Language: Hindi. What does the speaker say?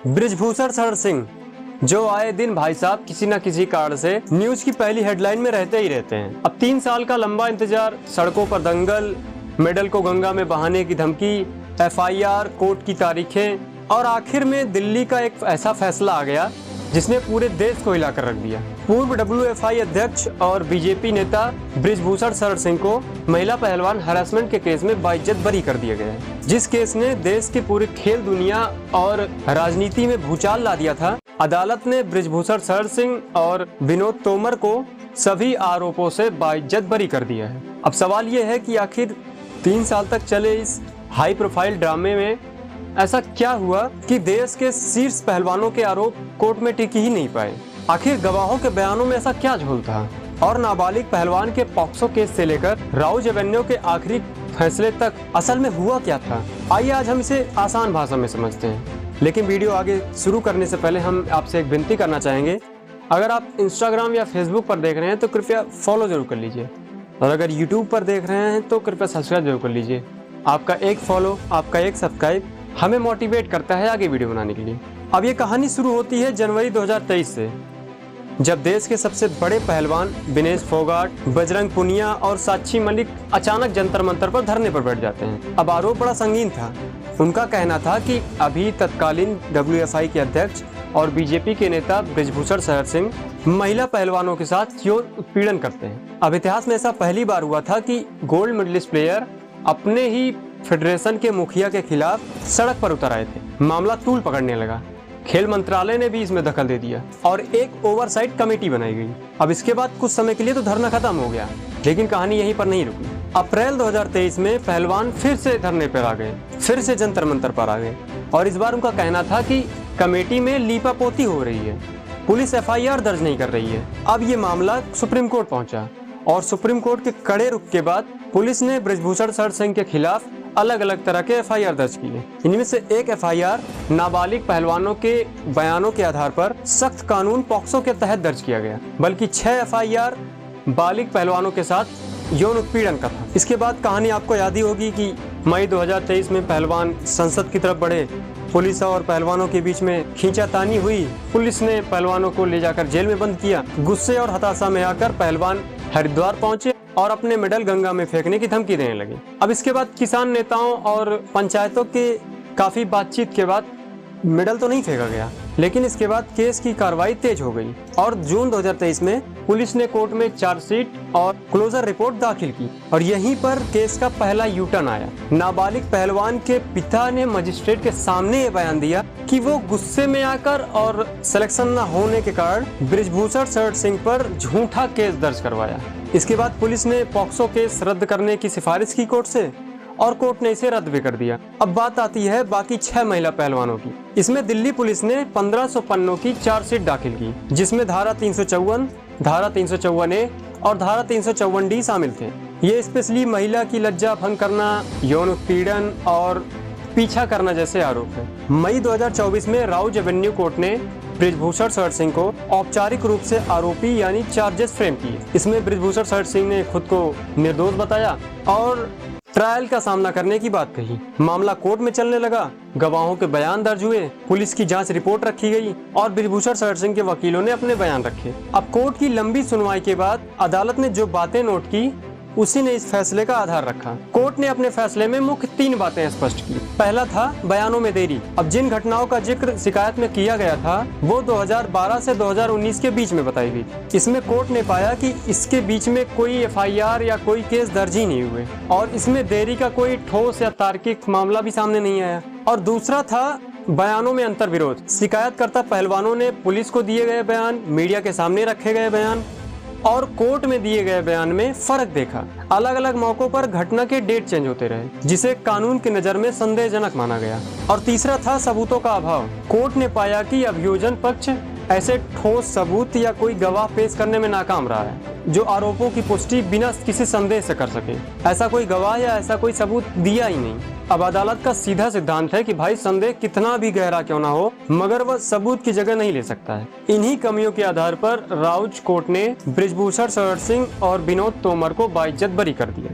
बृजभूषण शरण सिंह, जो आए दिन भाई साहब किसी न किसी कारण से न्यूज की पहली हेडलाइन में रहते ही रहते हैं। अब 3 साल का लंबा इंतजार, सड़कों पर दंगल, मेडल को गंगा में बहाने की धमकी, एफआईआर, कोर्ट की तारीखें और आखिर में दिल्ली का एक ऐसा फैसला आ गया जिसने पूरे देश को हिलाकर रख दिया। पूर्व डब्ल्यूएफआई अध्यक्ष और बीजेपी नेता बृजभूषण शरण सिंह को महिला पहलवान हरासमेंट के केस में बाइज्जत बरी कर दिया गया है, जिस केस ने देश की पूरी खेल दुनिया और राजनीति में भूचाल ला दिया था। अदालत ने बृजभूषण शरण सिंह और विनोद तोमर को सभी आरोपों से बाइज्जत बरी कर दिया है। अब सवाल ये है कि आखिर 3 साल तक चले इस हाई प्रोफाइल ड्रामे में ऐसा क्या हुआ कि देश के शीर्ष पहलवानों के आरोप कोर्ट में टिक ही नहीं पाए। आखिर गवाहों के बयानों में ऐसा क्या झोल था और नाबालिग पहलवान के पॉक्सो केस से लेकर राउज एवेन्यू के आखिरी फैसले तक असल में हुआ क्या था। आइए आज हम इसे आसान भाषा में समझते हैं, लेकिन वीडियो आगे शुरू करने से पहले हम आपसे एक विनती करना चाहेंगे। अगर आप इंस्टाग्राम या फेसबुक पर देख रहे हैं तो कृपया फॉलो जरूर कर लीजिए, और अगर यूट्यूब पर देख रहे हैं तो कृपया सब्सक्राइब जरूर कर लीजिए। आपका एक फॉलो, आपका एक सब्सक्राइब हमें मोटिवेट करता है आगे वीडियो बनाने के लिए। अब ये कहानी शुरू होती है जनवरी 2023 से, जब देश के सबसे बड़े पहलवान विनेश फोगाट, बजरंग पुनिया और साक्षी मलिक अचानक जंतर मंतर पर धरने पर बैठ जाते हैं। अब आरोप बड़ा संगीन था। उनका कहना था कि अभी तत्कालीन डब्ल्यूएफआई के अध्यक्ष और बीजेपी के नेता बृजभूषण शरण सिंह महिला पहलवानों के साथ यौन उत्पीड़न करते हैं। अब इतिहास में ऐसा पहली बार हुआ था कि गोल्ड मेडलिस्ट प्लेयर अपने ही फेडरेशन के मुखिया के खिलाफ सड़क पर उतर आए थे। मामला तूल पकड़ने लगा। खेल मंत्रालय ने भी इसमें दखल दे दिया और एक ओवरसाइट कमेटी बनाई गई। अब इसके बाद कुछ समय के लिए तो धरना खत्म हो गया, लेकिन कहानी यहीं पर नहीं रुकी। अप्रैल 2023 में पहलवान फिर से धरने पर आ गए, फिर से जंतर मंतर पर आ गए, और इस बार उनका कहना था कि कमेटी में लीपापोती हो रही है, पुलिस एफआईआर दर्ज नहीं कर रही है। अब ये मामला सुप्रीम कोर्ट पहुंचा और सुप्रीम कोर्ट के कड़े रुख के बाद पुलिस ने बृजभूषण शरण सिंह के खिलाफ अलग अलग तरह के एफआईआर दर्ज किए। इनमें से एक एफआईआर नाबालिग पहलवानों के बयानों के आधार पर सख्त कानून पॉक्सो के तहत दर्ज किया गया, बल्कि 6 एफआईआर बालिग पहलवानों के साथ यौन उत्पीड़न का था। इसके बाद कहानी आपको याद ही होगी कि मई 2023 में पहलवान संसद की तरफ बढ़े, पुलिस और पहलवानों के बीच में खींचातानी हुई, पुलिस ने पहलवानों को ले जाकर जेल में बंद किया। गुस्से और हताशा में आकर पहलवान हरिद्वार पहुंचे और अपने मेडल गंगा में फेंकने की धमकी देने लगे। अब इसके बाद किसान नेताओं और पंचायतों के काफी बातचीत के बाद मेडल तो नहीं फेंका गया, लेकिन इसके बाद केस की कार्रवाई तेज हो गई और जून 2023 में पुलिस ने कोर्ट में चार्जशीट और क्लोजर रिपोर्ट दाखिल की, और यहीं पर केस का पहला यूटर्न आया। नाबालिग पहलवान के पिता ने मजिस्ट्रेट के सामने ये बयान दिया कि वो गुस्से में आकर और सिलेक्शन न होने के कारण बृजभूषण शरण सिंह पर झूठा केस दर्ज करवाया। इसके बाद पुलिस ने पॉक्सो केस रद्द करने की सिफारिश की कोर्ट से, और कोर्ट ने इसे रद्द भी कर दिया। अब बात आती है बाकी 6 महिला पहलवानों की। इसमें दिल्ली पुलिस ने 1500 पन्नों की चार्जशीट दाखिल की, जिसमें धारा 354, धारा 354A और धारा 354D शामिल थे। ये स्पेशली महिला की लज्जा भंग करना, यौन उत्पीड़न और पीछा करना जैसे आरोप है। मई 2024 में राउज एवेन्यू कोर्ट ने बृजभूषण शरण सिंह को औपचारिक रूप से आरोपी यानी चार्जेस फ्रेम किए। इसमें बृजभूषण शरण सिंह ने खुद को निर्दोष बताया और ट्रायल का सामना करने की बात कही। मामला कोर्ट में चलने लगा, गवाहों के बयान दर्ज हुए, पुलिस की जांच रिपोर्ट रखी गई और बृजभूषण शरण सिंह के वकीलों ने अपने बयान रखे। अब कोर्ट की लंबी सुनवाई के बाद अदालत ने जो बातें नोट की उसी ने इस फैसले का आधार रखा। कोर्ट ने अपने फैसले में मुख्य 3 बातें स्पष्ट की। पहला था बयानों में देरी। अब जिन घटनाओं का जिक्र शिकायत में किया गया था वो 2012 से 2019 के बीच में बताई गई। इसमें कोर्ट ने पाया कि इसके बीच में कोई एफआईआर या कोई केस दर्ज ही नहीं हुए, और इसमें देरी का कोई ठोस या तार्किक मामला भी सामने नहीं आया। और दूसरा था बयानों में अंतर विरोध। शिकायतकर्ता पहलवानों ने पुलिस को दिए गए बयान, मीडिया के सामने रखे गए बयान और कोर्ट में दिए गए बयान में फर्क देखा। अलग अलग मौकों पर घटना के डेट चेंज होते रहे, जिसे कानून की नजर में संदेहजनक माना गया। और तीसरा था सबूतों का अभाव। कोर्ट ने पाया कि अभियोजन पक्ष ऐसे ठोस सबूत या कोई गवाह पेश करने में नाकाम रहा है जो आरोपों की पुष्टि बिना किसी संदेह से कर सके। ऐसा कोई गवाह या ऐसा कोई सबूत दिया ही नहीं। अब अदालत का सीधा सिद्धांत है कि भाई संदेह कितना भी गहरा क्यों ना हो, मगर वह सबूत की जगह नहीं ले सकता है। इन्हीं कमियों के आधार पर राउज कोर्ट ने बृजभूषण शरण सिंह और विनोद तोमर को बाइज्जत बरी कर दिया।